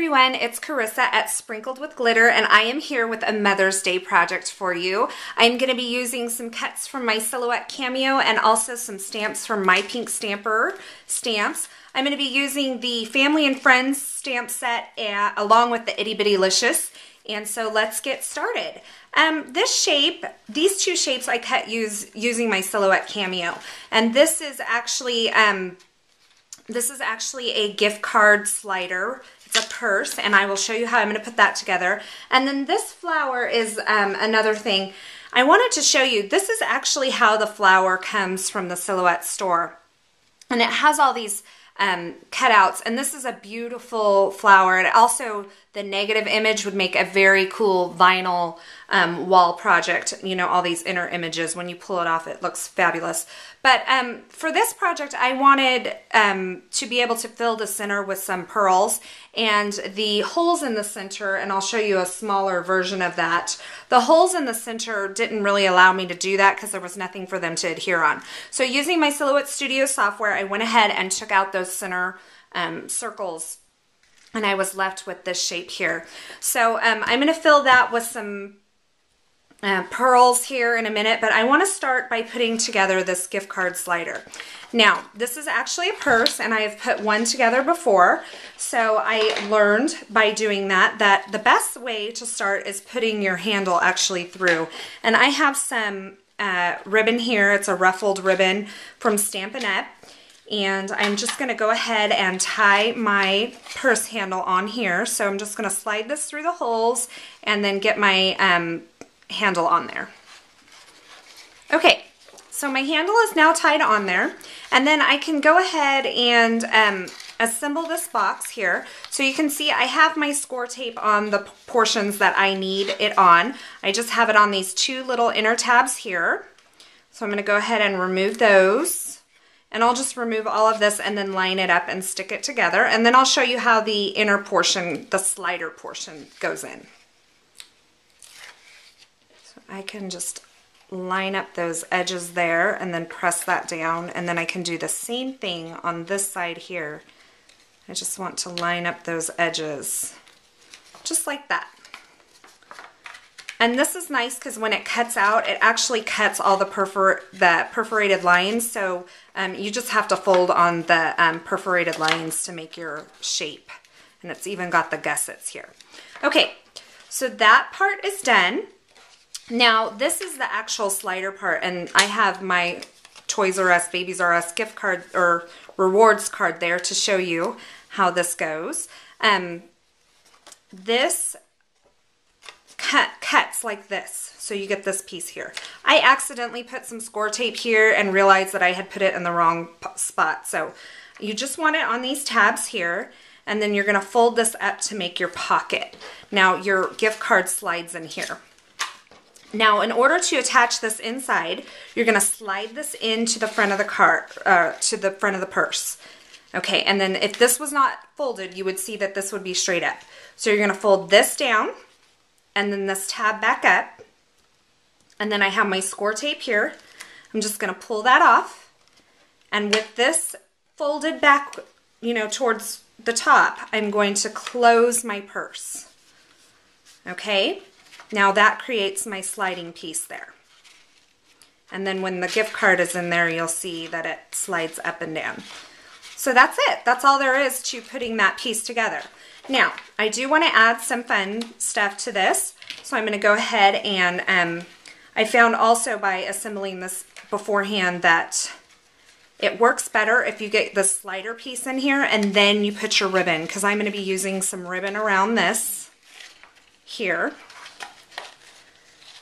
everyone, it's Carissa at Sprinkled with Glitter, and I am here with a Mother's Day project for you. I'm going to be using some cuts from my Silhouette Cameo and also some stamps from My Pink Stamper stamps. I'm going to be using the Family and Friends stamp set along with the Itty Bitty Licious, and so let's get started. These two shapes I cut using my Silhouette Cameo, and this is actually a gift card slider. It's a purse, and I will show you how I'm going to put that together. And then this flower is another thing. I wanted to show you, this is actually how the flower comes from the Silhouette store. And it has all these cutouts, and this is a beautiful flower. And also, the negative image would make a very cool vinyl wall project. You know, all these inner images. When you pull it off, it looks fabulous. But for this project, I wanted to be able to fill the center with some pearls, and the holes in the center, and I'll show you a smaller version of that. The holes in the center didn't really allow me to do that because there was nothing for them to adhere on. So using my Silhouette Studio software, I went ahead and took out those center circles, and I was left with this shape here. So I'm going to fill that with some pearls here in a minute, but I want to start by putting together this gift card slider. Now, this is actually a purse, and I have put one together before, so I learned by doing that the best way to start is putting your handle actually through. And I have some ribbon here. It's a ruffled ribbon from Stampin' Up! And I'm just going to go ahead and tie my purse handle on here. So I'm just going to slide this through the holes and then get my handle on there. Okay, so my handle is now tied on there, and then I can go ahead and assemble this box here. So you can see I have my score tape on the portions that I need it on. I just have it on these two little inner tabs here. So I'm going to go ahead and remove those, and I'll just remove all of this and then line it up and stick it together, and then I'll show you how the inner portion, the slider portion, goes in. I can just line up those edges there and then press that down, and then I can do the same thing on this side here. I just want to line up those edges just like that. And this is nice because when it cuts out, it actually cuts all the perforated lines, so you just have to fold on the perforated lines to make your shape. And it's even got the gussets here. Okay, so that part is done. Now, this is the actual slider part, and I have my Toys R Us, Babies R Us gift card or rewards card there to show you how this goes. This cuts like this, so you get this piece here. I accidentally put some score tape here and realized that I had put it in the wrong spot, so you just want it on these tabs here, and then you're going to fold this up to make your pocket. Now, your gift card slides in here. Now, in order to attach this inside, you're going to slide this into the front of the cart, to the front of the purse. Okay, and then if this was not folded, you would see that this would be straight up. So you're going to fold this down, and then this tab back up, and then I have my score tape here. I'm just going to pull that off, and with this folded back, you know, towards the top, I'm going to close my purse. Okay? Now that creates my sliding piece there. And then when the gift card is in there, you'll see that it slides up and down. So that's it. That's all there is to putting that piece together. Now, I do want to add some fun stuff to this. So I'm going to go ahead and I found also by assembling this beforehand that it works better if you get the slider piece in here and then you put your ribbon, because I'm going to be using some ribbon around this here.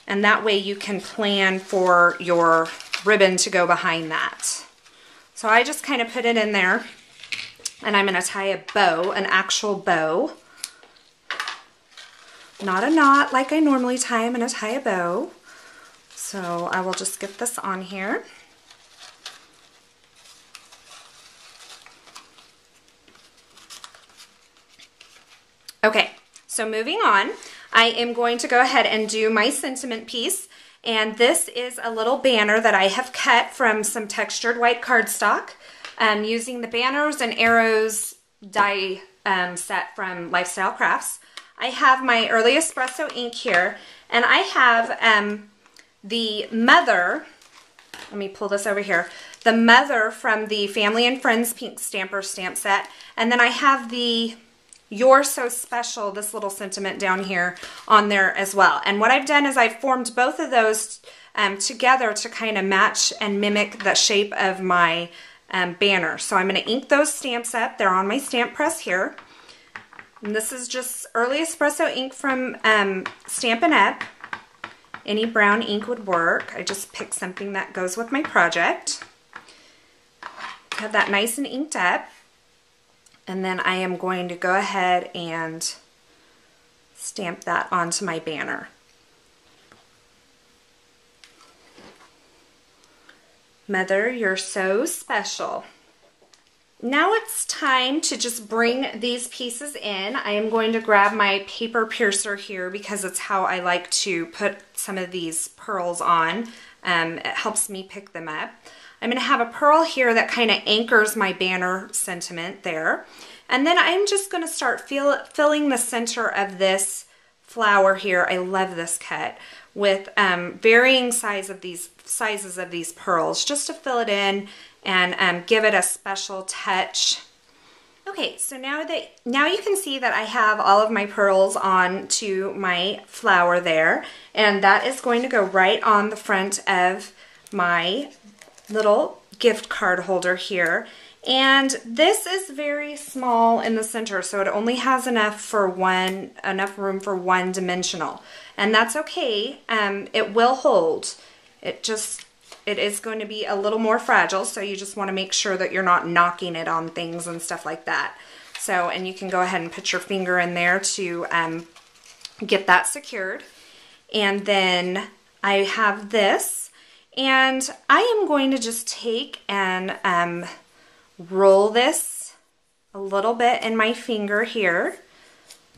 And that way you can plan for your ribbon to go behind that. So I just kind of put it in there, and I'm going to tie a bow, an actual bow. Not a knot like I normally tie, I'm going to tie a bow. So I will just get this on here. Okay, so moving on. I am going to go ahead and do my sentiment piece, and this is a little banner that I have cut from some textured white cardstock using the Banners and Arrows die set from Lifestyle Crafts. I have my Early Espresso ink here, and I have the Mother, let me pull this over here, the Mother from the Family and Friends Pink Stamper stamp set, and then I have the You're So Special, this little sentiment down here on there as well. And what I've done is I've formed both of those together to kind of match and mimic the shape of my banner. So I'm going to ink those stamps up. They're on my stamp press here. And this is just Early Espresso ink from Stampin' Up. Any brown ink would work. I just picked something that goes with my project. Have that nice and inked up. And then I am going to go ahead and stamp that onto my banner. Mother, you're so special. Now it's time to just bring these pieces in. I am going to grab my paper piercer here because it's how I like to put some of these pearls on. It helps me pick them up. I'm going to have a pearl here that kind of anchors my banner sentiment there. And then I'm just going to start filling the center of this flower here. I love this cut with varying sizes of these pearls just to fill it in and give it a special touch. Okay, so now you can see that I have all of my pearls on to my flower there, and that is going to go right on the front of my little gift card holder here. And this is very small in the center, so it only has enough room for one dimensional. And that's okay. It will hold. It is going to be a little more fragile, so you just want to make sure that you're not knocking it on things and stuff like that. So, and you can go ahead and put your finger in there to get that secured. And then I have this, and I am going to just take and roll this a little bit in my finger here,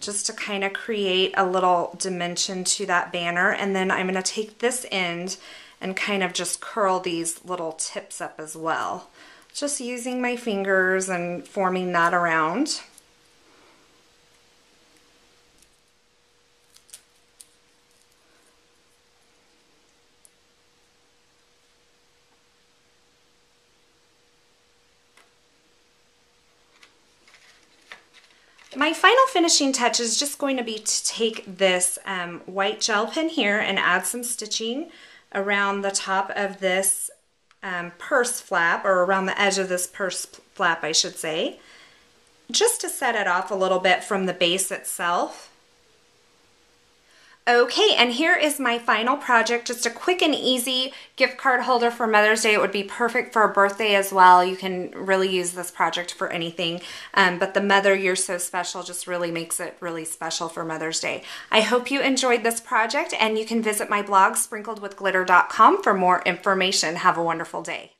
just to kind of create a little dimension to that banner. And then I'm going to take this end and kind of just curl these little tips up as well. Just using my fingers and forming that around. My final finishing touch is just going to be to take this white gel pen here and add some stitching around the top of this purse flap, or around the edge of this purse flap, I should say, just to set it off a little bit from the base itself. Okay, and here is my final project, just a quick and easy gift card holder for Mother's Day. It would be perfect for a birthday as well. You can really use this project for anything, but the Mother, You're So Special just really makes it really special for Mother's Day. I hope you enjoyed this project, and you can visit my blog, sprinkledwithglitter.com, for more information. Have a wonderful day.